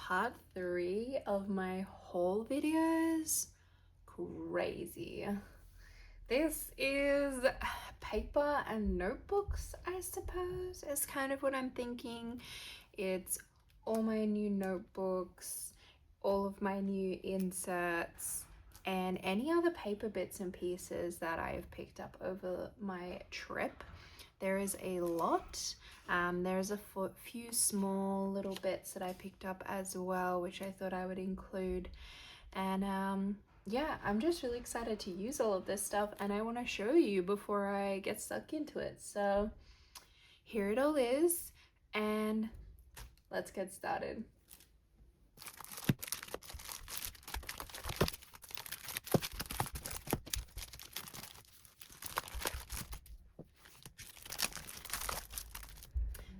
part 3 of my haul videos. Crazy. This is paper and notebooks, I suppose, is kind of what I'm thinking. It's all my new notebooks, all of my new inserts, and any other paper bits and pieces that I have picked up over my trip. There is a lot. There's a few small little bits that I picked up as well, which I thought I would include. And yeah, I'm just really excited to use all of this stuff, and I want to show you before I get stuck into it. So here it all is, and let's get started.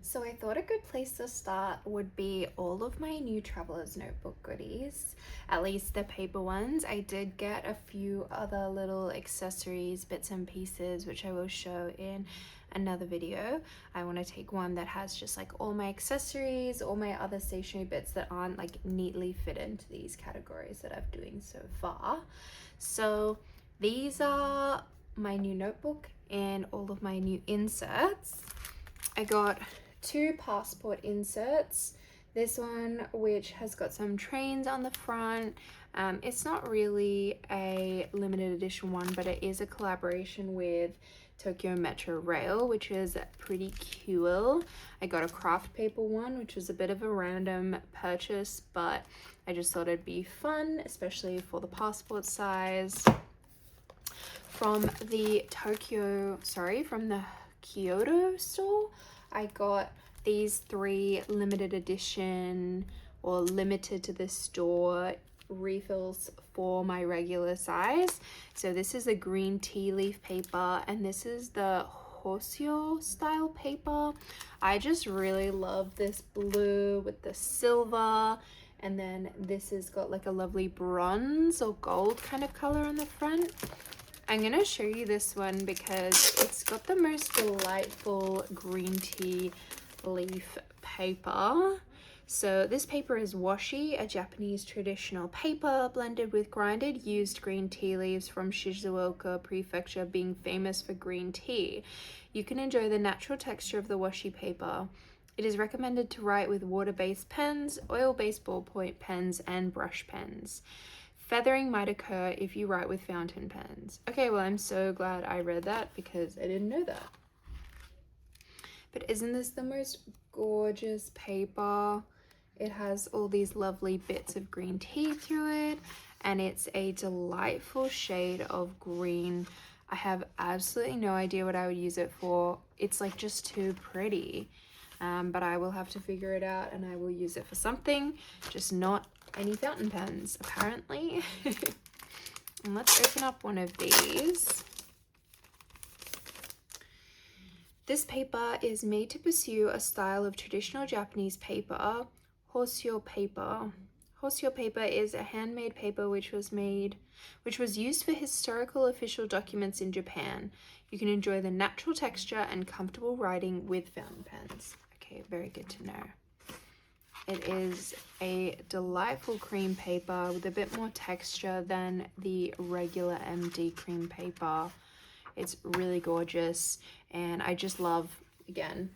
So I thought a good place to start would be all of my new Traveler's Notebook goodies, at least the paper ones. I did get a few other little accessories, bits and pieces, which I will show in another video. I want to take one that has just like all my accessories, all my other stationery bits that aren't like neatly fit into these categories that I'm doing so far. So these are my new notebook and all of my new inserts. I got 2 passport inserts. This one, which has got some trains on the front. It's not really a limited edition one, but it is a collaboration with Tokyo Metro Rail, which is pretty cool. I got a craft paper one, which was a bit of a random purchase, but I just thought it'd be fun, especially for the passport size. From the Kyoto store, I got these 3 limited edition or limited to the store refills for my regular size. So this is a green tea leaf paper, and this is the Hosio style paper. I just really love this blue with the silver, and then this has got like a lovely bronze or gold kind of color on the front. I'm gonna show you this one because it's got the most delightful green tea leaf paper. So this paper is washi, a Japanese traditional paper blended with grinded used green tea leaves from Shizuoka Prefecture, being famous for green tea. You can enjoy the natural texture of the washi paper. It is recommended to write with water-based pens, oil-based ballpoint pens, and brush pens. Feathering might occur if you write with fountain pens. Okay, well, I'm so glad I read that because I didn't know that. But isn't this the most gorgeous paper? It has all these lovely bits of green tea through it, and it's a delightful shade of green. I have absolutely no idea what I would use it for. It's like just too pretty. But I will have to figure it out, and I will use it for something, just not any fountain pens, apparently. And let's open up one of these. This paper is made to pursue a style of traditional Japanese paper, Hosio paper. Hosio paper is a handmade paper which was used for historical official documents in Japan. You can enjoy the natural texture and comfortable writing with fountain pens. Okay, very good to know. It is a delightful cream paper with a bit more texture than the regular MD cream paper. It's really gorgeous, and I just love, again,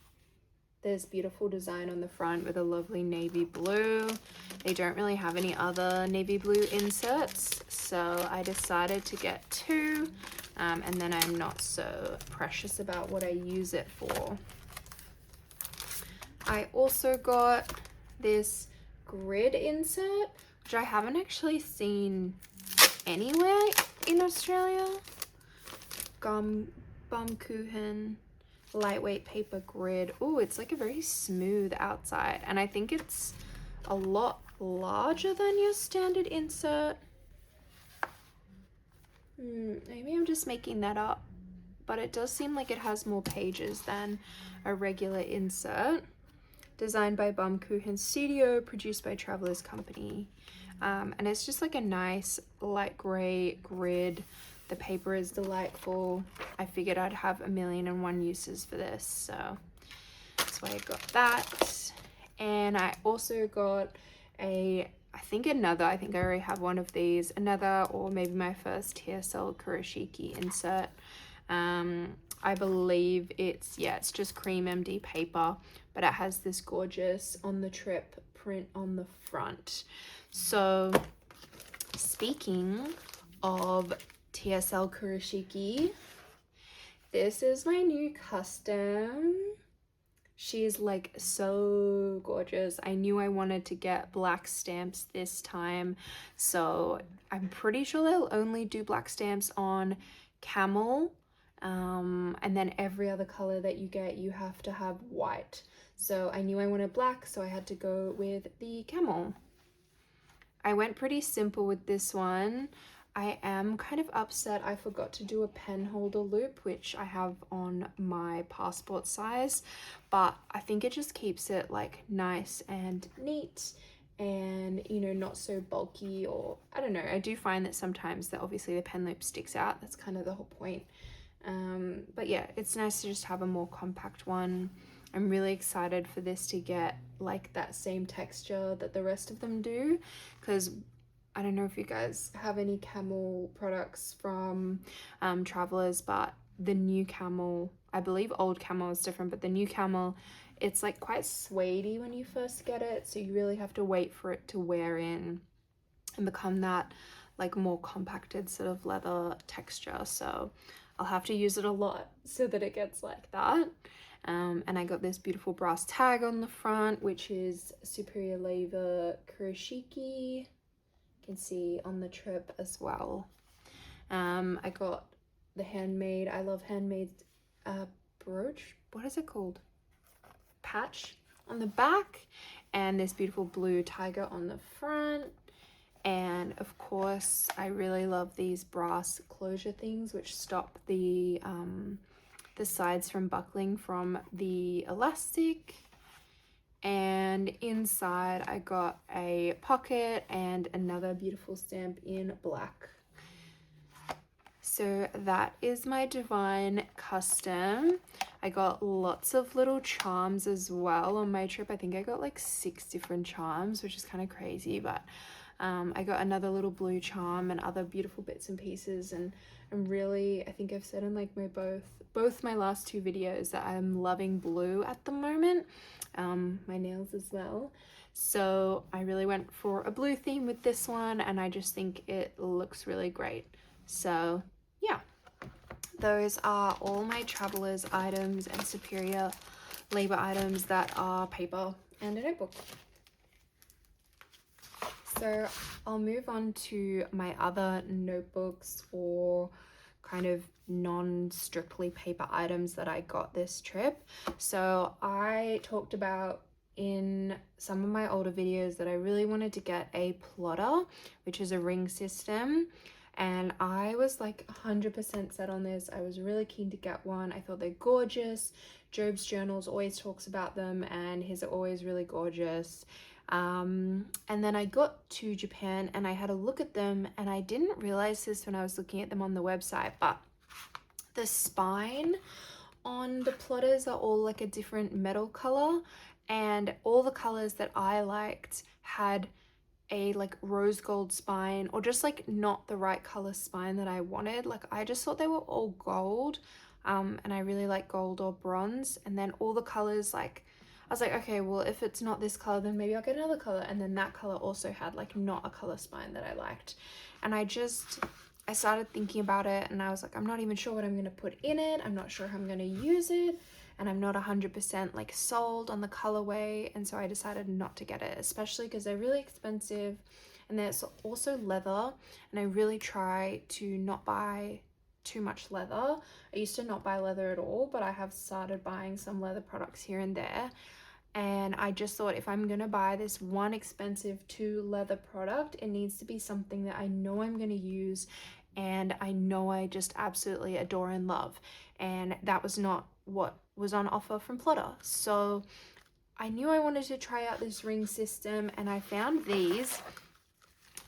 this beautiful design on the front with a lovely navy blue. They don't really have any other navy blue inserts, so I decided to get 2, and then I'm not so precious about what I use it for. I also got this grid insert, which I haven't actually seen anywhere in Australia. Baumkuchen lightweight paper grid. Oh, it's like a very smooth outside, and I think it's a lot larger than your standard insert. Maybe I'm just making that up, but it does seem like it has more pages than a regular insert. Designed by Baumkuchen Studio, produced by Travelers Company. And it's just like a nice light gray grid. The paper is delightful. I figured I'd have 1,000,001 uses for this, so that's why I got that. And I also got I think I already have one of these, another, or maybe my first TSL Kuroshiki insert. I believe it's just cream MD paper, but it has this gorgeous on the trip print on the front. So speaking of TSL Kuroshiki, this is my new custom. She's like so gorgeous. I knew I wanted to get black stamps this time, so I'm pretty sure they'll only do black stamps on camel, and then every other color that you get, you have to have white. So I knew I wanted black, so I had to go with the camel. I went pretty simple with this one. I am kind of upset I forgot to do a pen holder loop, which I have on my passport size, but I think it just keeps it like nice and neat and, you know, not so bulky, or I don't know. I do find that sometimes that obviously the pen loop sticks out. That's kind of the whole point. But yeah, it's nice to just have a more compact one. I'm really excited for this to get like that same texture that the rest of them do, because I don't know if you guys have any camel products from Travelers, but the new camel, I believe old camel is different, but the new camel, it's like quite suede-y when you first get it, so you really have to wait for it to wear in and become that like more compacted sort of leather texture. So I'll have to use it a lot so that it gets like that. And I got this beautiful brass tag on the front, which is Superior Labor Kuroshiki. You can see on the trip as well. I got the handmade, I love handmade brooch. What is it called? Patch on the back, and this beautiful blue tiger on the front. And of course, I really love these brass closure things which stop the sides from buckling from the elastic. And inside I got a pocket and another beautiful stamp in black. So that is my Divine custom. I got lots of little charms as well on my trip. I think I got like 6 different charms, which is kind of crazy, but I got another little blue charm and other beautiful bits and pieces, and I'm really, I think I've said in like my both my last 2 videos that I'm loving blue at the moment, my nails as well. So I really went for a blue theme with this one, and I just think it looks really great. So yeah, those are all my Travelers items and Superior Labor items that are paper and a notebook. So I'll move on to my other notebooks, or kind of non-strictly paper items that I got this trip. So I talked about in some of my older videos that I really wanted to get a plotter, which is a ring system, and I was like 100% set on this. I was really keen to get one. I thought they're gorgeous. Job's Journals always talks about them, and his are always really gorgeous. And then I got to Japan and I had a look at them, and I didn't realize this when I was looking at them on the website, but the spine on the plotters are all like a different metal color, and all the colors that I liked had a like rose gold spine, or just like not the right color spine that I wanted. Like I just thought they were all gold, and I really like gold or bronze, and then all the colors, like I was like, okay, well, if it's not this color, then maybe I'll get another color. And then that color also had like not a color spine that I liked. And I started thinking about it, and I was like, I'm not even sure what I'm going to put in it. I'm not sure how I'm going to use it. And I'm not 100% like sold on the colorway. And so I decided not to get it, especially because they're really expensive. And there's also leather. And I really try to not buy too much leather. I used to not buy leather at all, but I have started buying some leather products here and there. And I just thought, if I'm gonna buy this one expensive 2 leather product, it needs to be something that I know I'm gonna use and I know I just absolutely adore and love. And that was not what was on offer from Plotter. So I knew I wanted to try out this ring system, and I found these.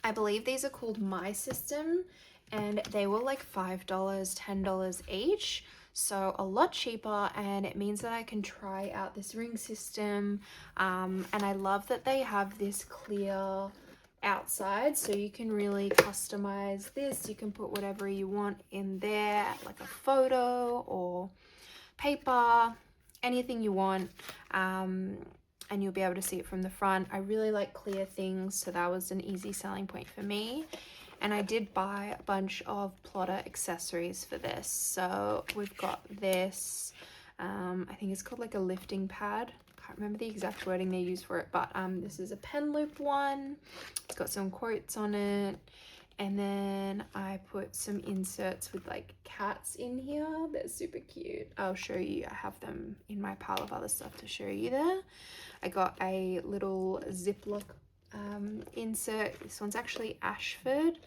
I believe these are called My System, and they were like $5, $10 each. so a lot cheaper, and it means that I can try out this ring system. And I love that they have this clear outside, so you can really customize this. You can put whatever you want in there, like a photo or paper, anything you want, and you'll be able to see it from the front. I really like clear things, so that was an easy selling point for me. And I did buy a bunch of plotter accessories for this. So we've got this, I think it's called like a lifting pad. Can't remember the exact wording they use for it, but this is a pen loop one. It's got some quotes on it. And then I put some inserts with like cats in here. They're super cute. I'll show you. I have them in my pile of other stuff to show you there. I got a little Ziploc insert. This one's actually Ashford.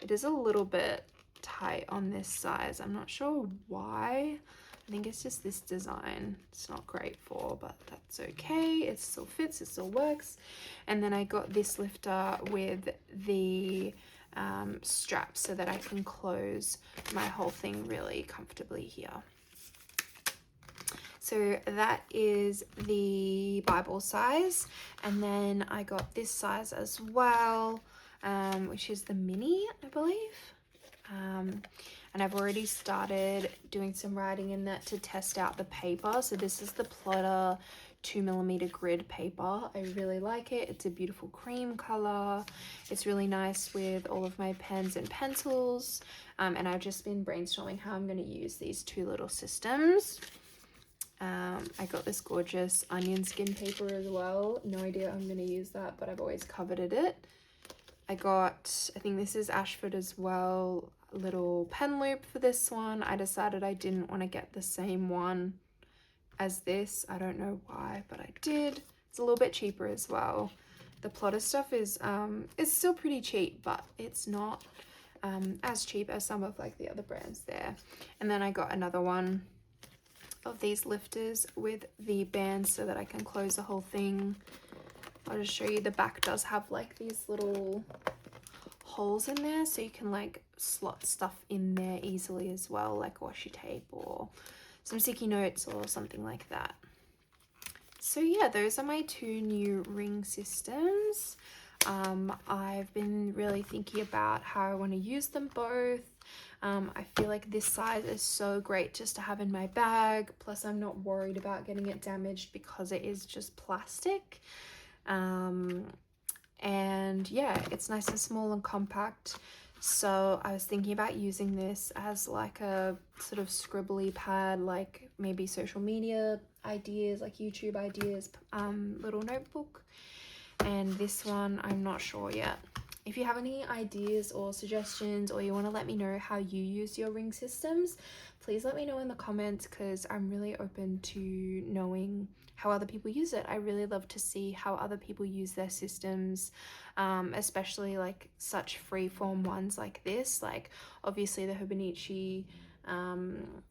It is a little bit tight on this size. I'm not sure why. I think it's just this design it's not great for, but that's okay. It still fits, it still works. And then I got this lifter with the straps so that I can close my whole thing really comfortably here. So that is the Bible size, and then I got this size as well, which is the mini, I believe. And I've already started doing some writing in that to test out the paper. So this is the Plotter 2mm grid paper. I really like it. It's a beautiful cream color. It's really nice with all of my pens and pencils. And I've just been brainstorming how I'm going to use these two little systems. I got this gorgeous onion skin paper as well. No idea how I'm going to use that, but I've always coveted it. I got, I think this is Ashford as well, a little pen loop for this one. I decided I didn't want to get the same one as this. I don't know why, but I did. It's a little bit cheaper as well. The Plotter stuff is it's still pretty cheap, but it's not as cheap as some of like the other brands there. And then I got another one of these lifters with the bands so that I can close the whole thing. I'll just show you. The back does have like these little holes in there, so you can like slot stuff in there easily as well, like washi tape or some sticky notes or something like that. So yeah, those are my two new ring systems. I've been really thinking about how I want to use them both. I feel like this size is so great just to have in my bag, plus I'm not worried about getting it damaged because it is just plastic. And yeah, it's nice and small and compact. So I was thinking about using this as like a sort of scribbly pad, like maybe social media ideas, like YouTube ideas, little notebook. And this one, I'm not sure yet. If you have any ideas or suggestions, or you want to let me know how you use your ring systems, please let me know in the comments, because I'm really open to knowing how other people use it. I really love to see how other people use their systems, especially like such free-form ones like this. Like obviously the Hobonichi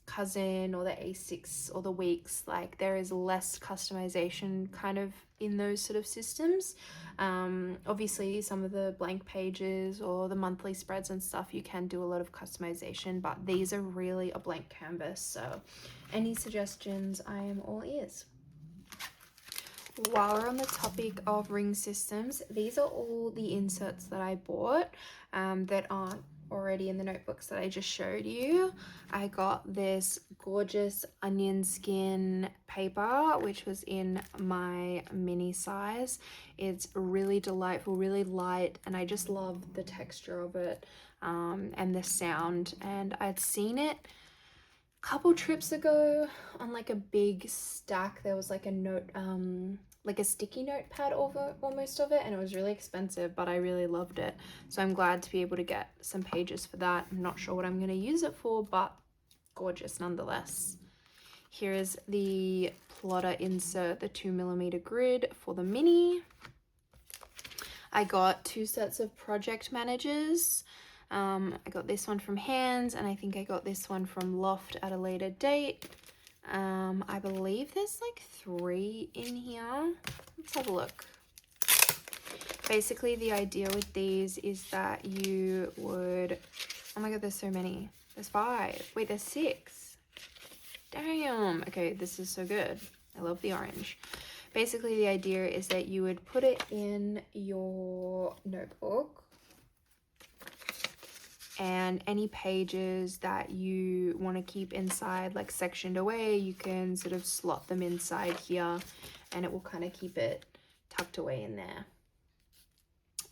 cousin or the A6 or the Weeks, like there is less customization kind of in those sort of systems. Obviously some of the blank pages or the monthly spreads and stuff, you can do a lot of customization, but these are really a blank canvas. So any suggestions, I am all ears. While we're on the topic of ring systems, these are all the inserts that I bought that aren't already in the notebooks that I just showed you. I got this gorgeous onion skin paper, which was in my mini size. It's really delightful, really light, and I just love the texture of it and the sound. And I'd seen it a couple trips ago on like a big stack. There was like a note, like a sticky notepad over almost of it, and it was really expensive, but I really loved it. So I'm glad to be able to get some pages for that. I'm not sure what I'm going to use it for, but gorgeous nonetheless. Here is the Plotter insert, the 2mm grid for the mini. I got two sets of project managers. I got this one from Hands, and I think I got this one from Loft at a later date. I believe there's like 3 in here. Let's have a look. Basically, the idea with these is that you would, oh my god, there's so many. There's 5. Wait, there's 6. Damn. Okay, this is so good. I love the orange. Basically, the idea is that you would put it in your notebook, and any pages that you want to keep inside, like sectioned away, you can sort of slot them inside here, and it will kind of keep it tucked away in there.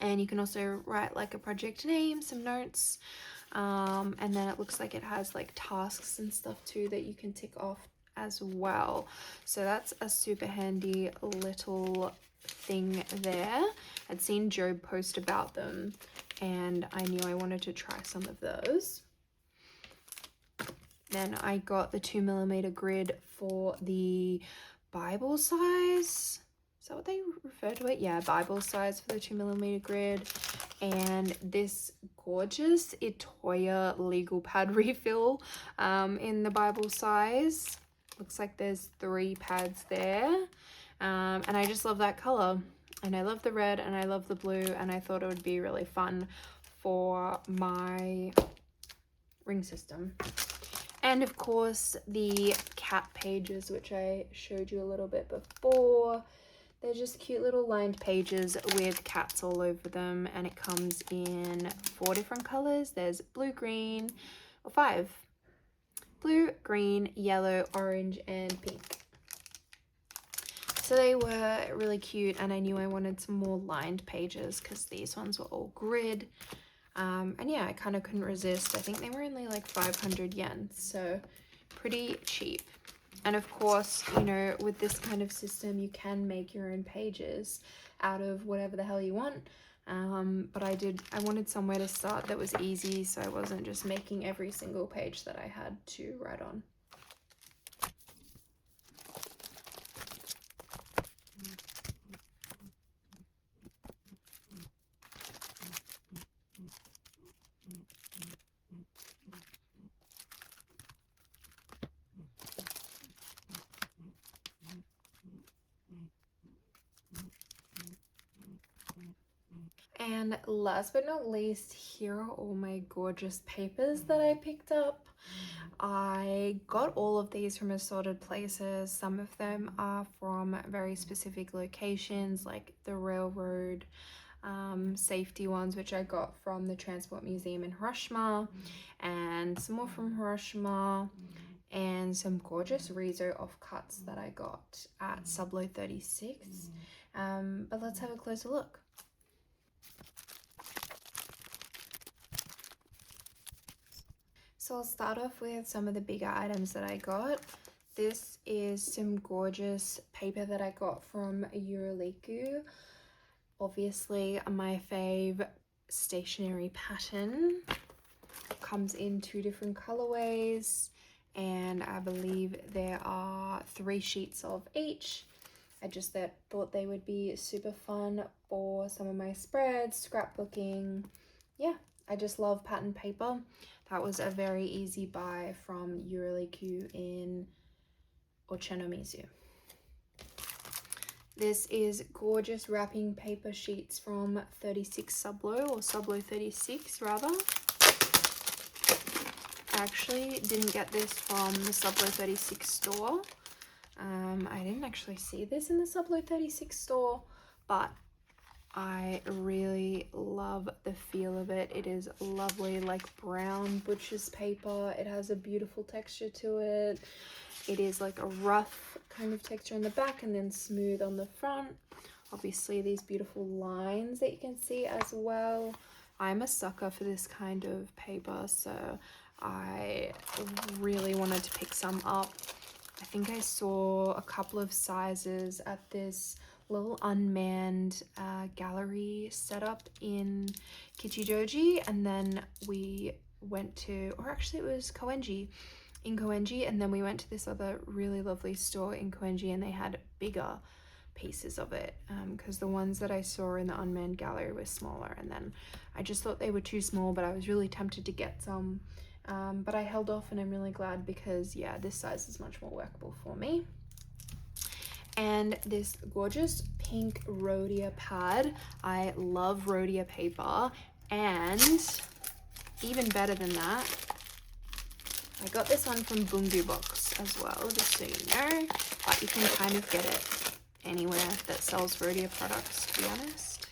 And you can also write like a project name, some notes, and then it looks like it has like tasks and stuff too that you can tick off as well. So that's a super handy little thing there. I'd seen Joe post about them and I knew I wanted to try some of those. Then I got the 2mm grid for the Bible size. Is that what they refer to it? Yeah, Bible size for the 2mm grid. And this gorgeous Itoya legal pad refill in the Bible size. Looks like there's 3 pads there. And I just love that color. And I love the red and I love the blue. And I thought it would be really fun for my ring system. And of course the cat pages, which I showed you a little bit before. They're just cute little lined pages with cats all over them, and it comes in 4 different colors. There's blue, green, or 5. Blue, green, yellow, orange, and pink. So they were really cute, and I knew I wanted some more lined pages because these ones were all grid. And yeah, I kind of couldn't resist. I think they were only like 500 yen, so pretty cheap. And of course, you know, with this kind of system, you can make your own pages out of whatever the hell you want. But I wanted somewhere to start that was easy, so I wasn't just making every single page that I had to write on. And last but not least, here are all my gorgeous papers that I picked up. I got all of these from assorted places. Some of them are from very specific locations, like the railroad safety ones, which I got from the Transport Museum in Hiroshima, and some more from Hiroshima, and some gorgeous Rizo offcuts that I got at Sublo 36. But let's have a closer look. So I'll start off with some of the bigger items that I got. This is some gorgeous paper that I got from Yuruliku. Obviously my fave stationery pattern. Comes in 2 different colorways, and I believe there are 3 sheets of each. I just thought they would be super fun for some of my spreads, scrapbooking. Yeah, I just love pattern paper. That was a very easy buy from Yuruliku in Ochanomizu. This is gorgeous wrapping paper sheets from 36 Sublo, or Sublo 36 rather. I actually didn't get this from the Sublo 36 store. I didn't actually see this in the Sublo 36 store, but I really love the feel of it. It is lovely, like brown butcher's paper. It has a beautiful texture to it. It is like a rough kind of texture on the back and then smooth on the front. Obviously these beautiful lines that you can see as well. I'm a sucker for this kind of paper, so I really wanted to pick some up. I think I saw a couple of sizes at this little unmanned gallery setup in Kichijoji, and then we went to, or actually it was Koenji, in Koenji, and then we went to this other really lovely store in Koenji, and they had bigger pieces of it, because the ones that I saw in the unmanned gallery were smaller, and then I just thought they were too small, but I was really tempted to get some, but I held off, and I'm really glad because yeah, this size is much more workable for me. And this gorgeous pink rhodia pad. I love rhodia paper, and even better than that, I got this one from Bungu Box. as well, just so you know. But you can kind of get it anywhere that sells Rhodia products, to be honest.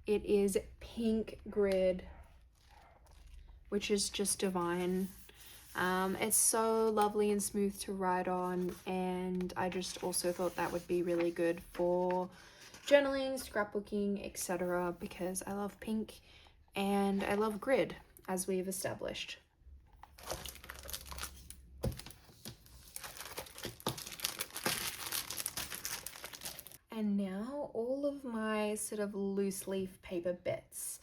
It is pink grid, which is just divine. It's so lovely and smooth to ride on, and I just also thought that would be really good for journaling, scrapbooking, etc., because I love pink and I love grid, as we've established. And now all of my sort of loose leaf paper bits.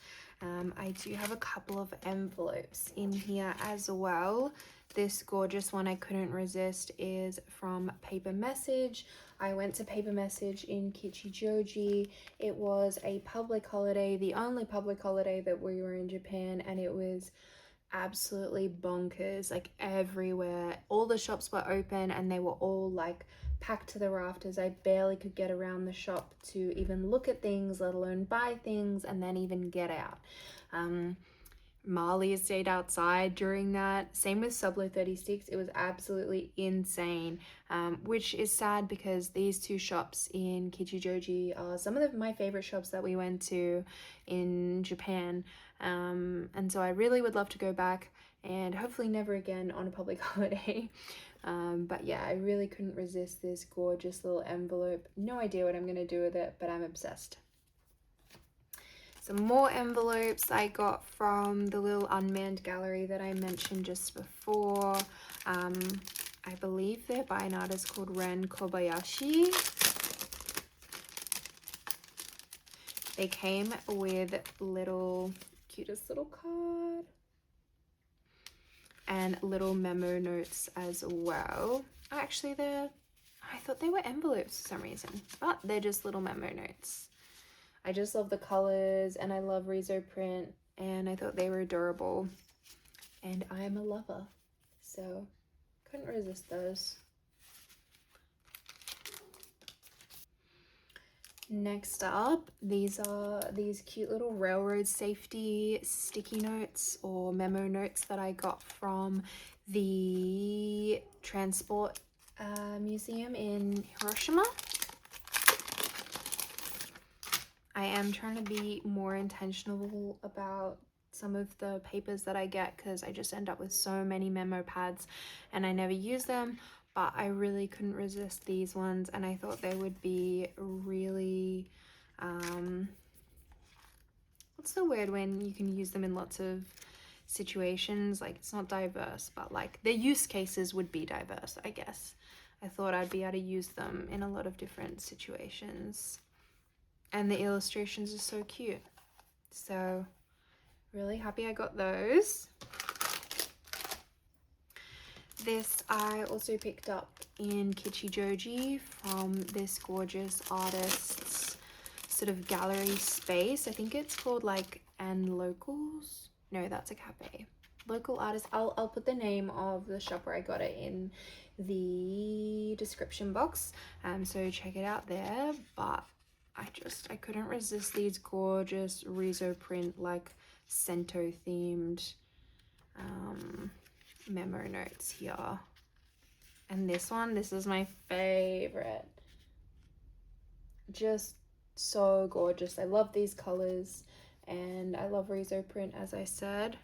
I do have a couple of envelopes in here as well. This gorgeous one I couldn't resist is from Paper Message. I went to Paper Message in Kichijoji. It was a public holiday, the only public holiday that we were in Japan, and it was absolutely bonkers. Like everywhere, all the shops were open and they were all like packed to the rafters. I barely could get around the shop to even look at things, let alone buy things, and then even get out. Marley stayed outside during that. Same with Sublo 36. It was absolutely insane, which is sad because these two shops in Kichijoji are some of my favorite shops that we went to in Japan. And so I really would love to go back, and hopefully never again on a public holiday. But yeah, I really couldn't resist this gorgeous little envelope. No idea what I'm going to do with it, but I'm obsessed. Some more envelopes I got from the little unmanned gallery that I mentioned just before. I believe they're by an artist called Ren Kobayashi. They came with cutest little card and little memo notes as well. Actually, I thought they were envelopes for some reason, but they're just little memo notes. I just love the colors and I love Riso print, and I thought they were adorable, and I am a lover, so couldn't resist those. Next up, these are these cute little railroad safety sticky notes or memo notes that I got from the Transport Museum in Hiroshima. I am trying to be more intentional about some of the papers that I get because I just end up with so many memo pads and I never use them, but I really couldn't resist these ones, and I thought they would be really, what's the word when you can use them in lots of situations? Like, it's not diverse, but like their use cases would be diverse, I guess. I thought I'd be able to use them in a lot of different situations. And the illustrations are so cute. So really happy I got those. This I also picked up in Kichijoji from this gorgeous artist's sort of gallery space. I think it's called like And Locals. No, that's a cafe. Local artist. I'll put the name of the shop where I got it in the description box. So check it out there. But I couldn't resist these gorgeous Riso print, like Sento themed memo notes here. And this is my favorite. Just so gorgeous. I love these colors and I love Riso print, as I said.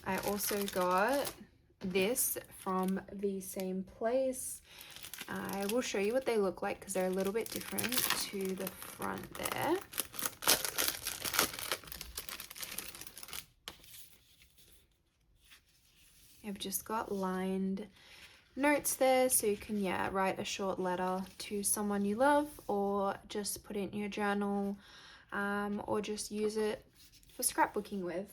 I also got this from the same place. I will show you what they look like because they're a little bit different to the front there. I've just got lined notes there, so you can write a short letter to someone you love, or just put it in your journal, or just use it for scrapbooking with.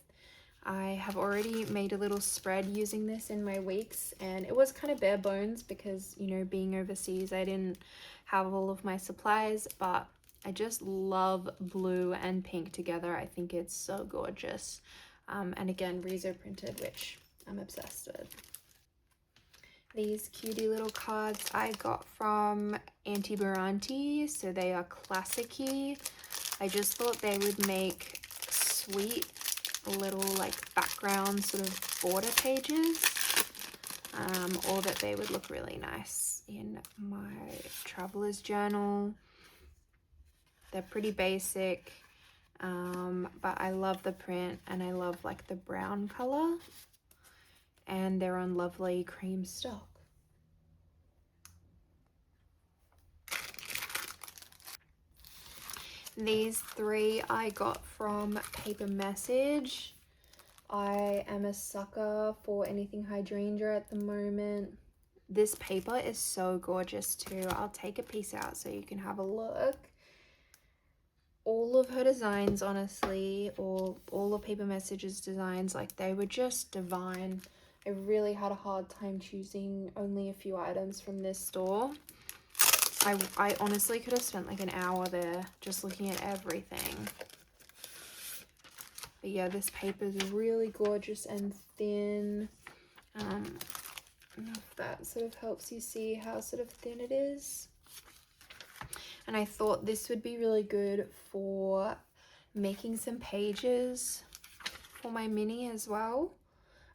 I have already made a little spread using this in my weeks, and it was kind of bare bones because, you know, being overseas, I didn't have all of my supplies, but I just love blue and pink together. I think it's so gorgeous. And again, Riso printed, which I'm obsessed with. These cutie little cards I got from Atiburanti, so they are classic-y. I just thought they would make sweet little like background sort of border pages. or that they would look really nice in my traveler's journal. They're pretty basic, but I love the print and I love like the brown color, and they're on lovely cream stock. These three I got from Paper Message. I am a sucker for anything hydrangea at the moment. This paper is so gorgeous too. I'll take a piece out so you can have a look. All of her designs, honestly, or all of Paper Message's designs, like they were just divine. I really had a hard time choosing only a few items from this store. I honestly could have spent like an hour there just looking at everything. But yeah, this paper is really gorgeous and thin. I don't know if that sort of helps you see how sort of thin it is. And I thought this would be really good for making some pages for my mini as well.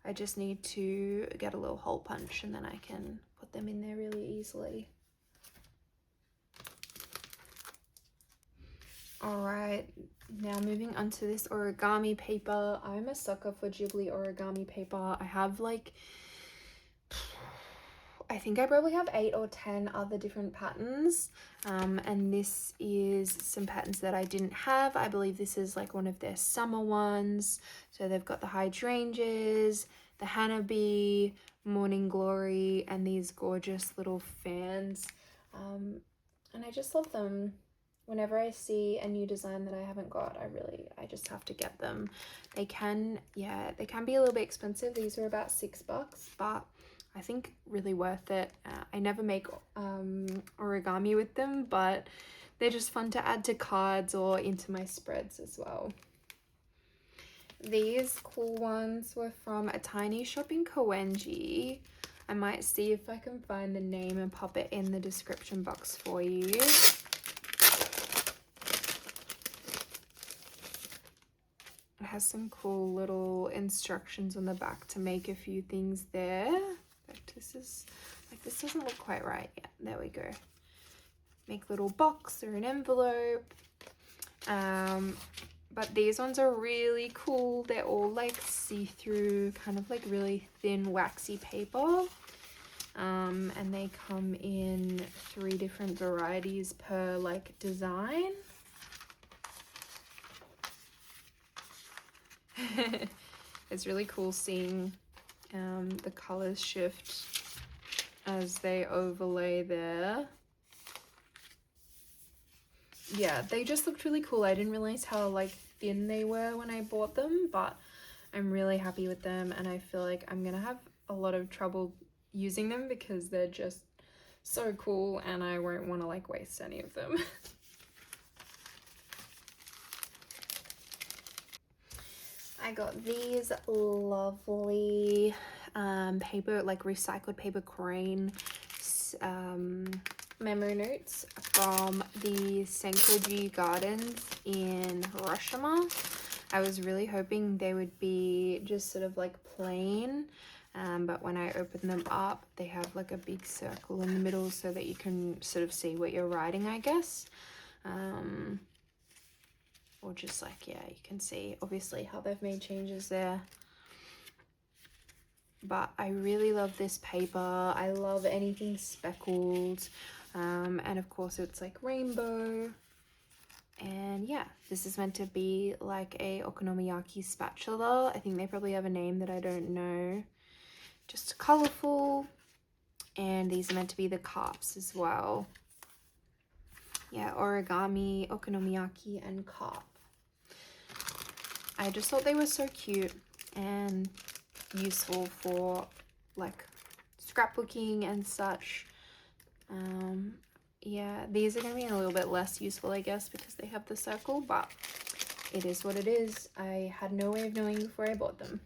I just need to get a little hole punch and then I can put them in there really easily. Alright, now moving on to this origami paper. I'm a sucker for Ghibli origami paper. I have like, I think I probably have 8 or 10 other different patterns, and this is some patterns that I didn't have. I believe this is like one of their summer ones. So they've got the hydrangeas, the Hanabi, Morning Glory, and these gorgeous little fans, and I just love them. Whenever I see a new design that I haven't got, I just have to get them. They can be a little bit expensive. These are about $6, but I think really worth it. I never make origami with them, but they're just fun to add to cards or into my spreads as well. These cool ones were from a tiny shop in Koenji. I might see if I can find the name and pop it in the description box for you. It has some cool little instructions on the back to make a few things there. This doesn't look quite right yet. There we go. Make a little box or an envelope. But these ones are really cool. They're all like see-through, kind of like really thin waxy paper. And they come in 3 different varieties per like design. It's really cool seeing the colors shift as they overlay there. Yeah, they just looked really cool. I didn't realize how like thin they were when I bought them, but I'm really happy with them, and I feel like I'm gonna have a lot of trouble using them because they're just so cool and I won't want to like waste any of them. I got these lovely paper, like recycled paper crane memo notes from the Senkoji Gardens in Hiroshima. I was really hoping they would be just sort of like plain, but when I open them up, they have like a big circle in the middle so that you can sort of see what you're writing, I guess. Or just like, yeah, you can see obviously how they've made changes there. But I really love this paper. I love anything speckled. And of course it's like rainbow. And yeah, this is meant to be like a okonomiyaki spatula. I think they probably have a name that I don't know. Just colorful. And these are meant to be the cups as well. Yeah, origami, okonomiyaki, and cup. I just thought they were so cute and useful for like scrapbooking and such. Yeah, these are gonna be a little bit less useful, I guess, because they have the circle, but it is what it is. I had no way of knowing before I bought them.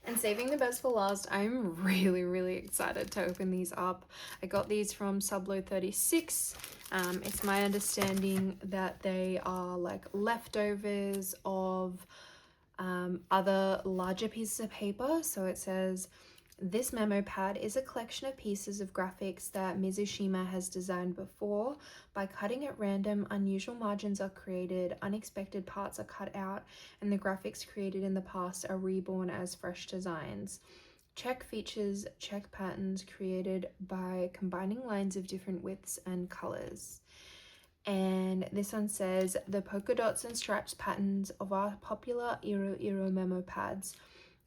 And saving the best for last, I'm really excited to open these up. I got these from Sublo 36. It's my understanding that they are like leftovers of other larger pieces of paper. So it says, this memo pad is a collection of pieces of graphics that Mizushima has designed before. By cutting at random, unusual margins are created, unexpected parts are cut out, and the graphics created in the past are reborn as fresh designs. Check features, check patterns created by combining lines of different widths and colors. And this one says, the polka dots and stripes patterns of our popular Iro memo pads.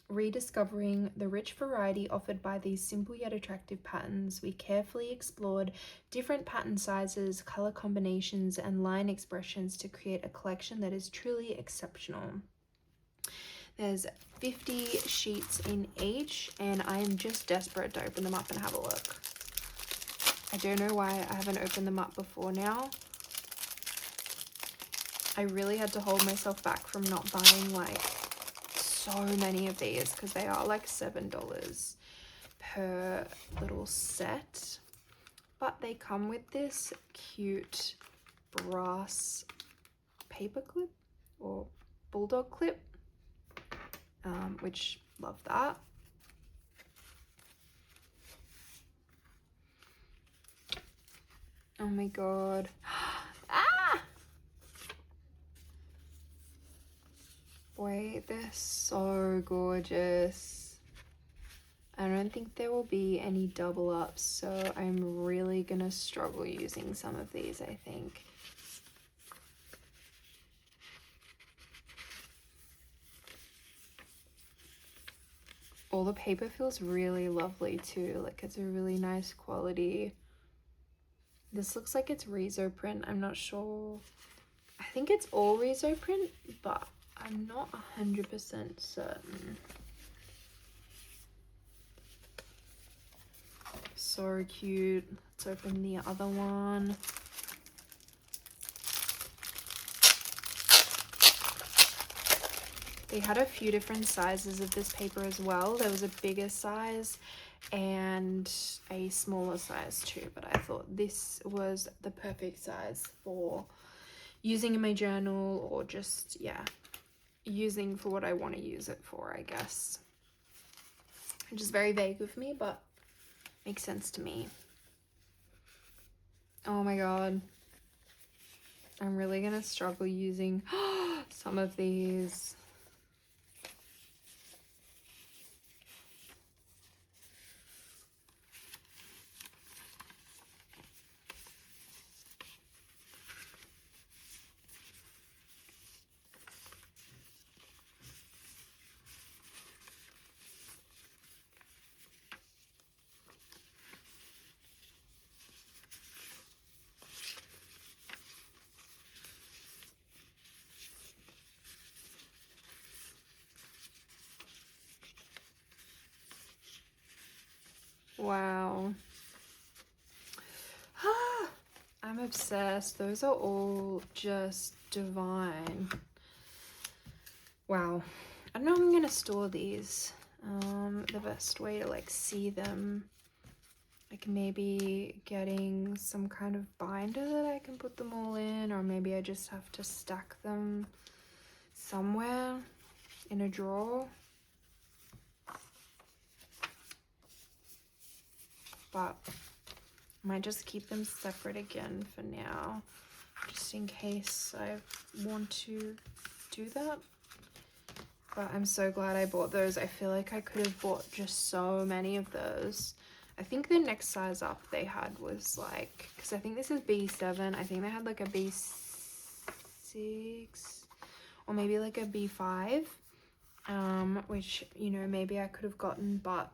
Rediscovering the rich variety offered by these simple yet attractive patterns, we carefully explored different pattern sizes, color combinations, and line expressions to create a collection that is truly exceptional. There's 50 sheets in each, and I am just desperate to open them up and have a look. I don't know why I haven't opened them up before now. I really had to hold myself back from not buying like so many of these because they are like $7 per little set. But they come with this cute brass paper clip or bulldog clip, which love that. Oh my god. Ah! Boy, they're so gorgeous. I don't think there will be any double ups, so I'm really gonna struggle using some of these, I think. All the paper feels really lovely too, like it's a really nice quality. This looks like it's Rezo print, I'm not sure. I think it's all Rezo print, but I'm not 100% certain. So cute. Let's open the other one. They had a few different sizes of this paper as well. There was a bigger size and a smaller size too, but I thought this was the perfect size for using in my journal, or just, yeah, using for what I want to use it for, I guess. Which is very vague of me, but makes sense to me. Oh my god. I'm really gonna struggle using some of these. Wow. I'm obsessed. Those are all just divine. Wow. I don't know how I'm gonna store these. The best way to like see them, like maybe getting some kind of binder that I can put them all in, or maybe I just have to stack them somewhere in a drawer. But I might just keep them separate again for now, just in case I want to do that. But I'm so glad I bought those. I feel like I could have bought just so many of those. I think the next size up they had was like, because I think this is B7. I think they had like a B6 or maybe like a B5, which, you know, maybe I could have gotten, but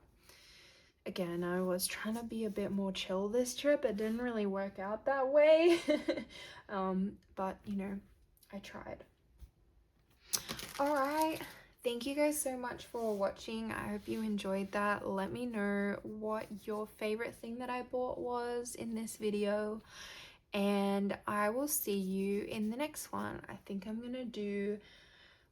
again, I was trying to be a bit more chill this trip. It didn't really work out that way. But, you know, I tried. All right. Thank you guys so much for watching. I hope you enjoyed that. Let me know what your favorite thing that I bought was in this video. And I will see you in the next one. I think I'm going to do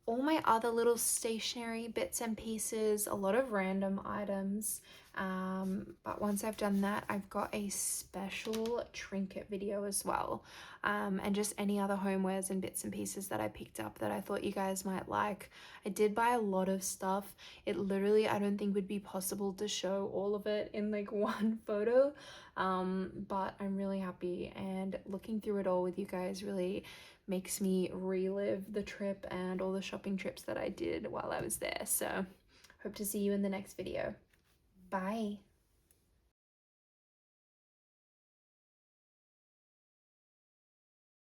all my other little stationery bits and pieces, a lot of random items. But once I've done that, I've got a special trinket video as well, and just any other homewares and bits and pieces that I picked up that I thought you guys might like. I did buy a lot of stuff. It literally, I don't think would be possible to show all of it in like one photo, but I'm really happy, and looking through it all with you guys really makes me relive the trip and all the shopping trips that I did while I was there. So hope to see you in the next video. Bye.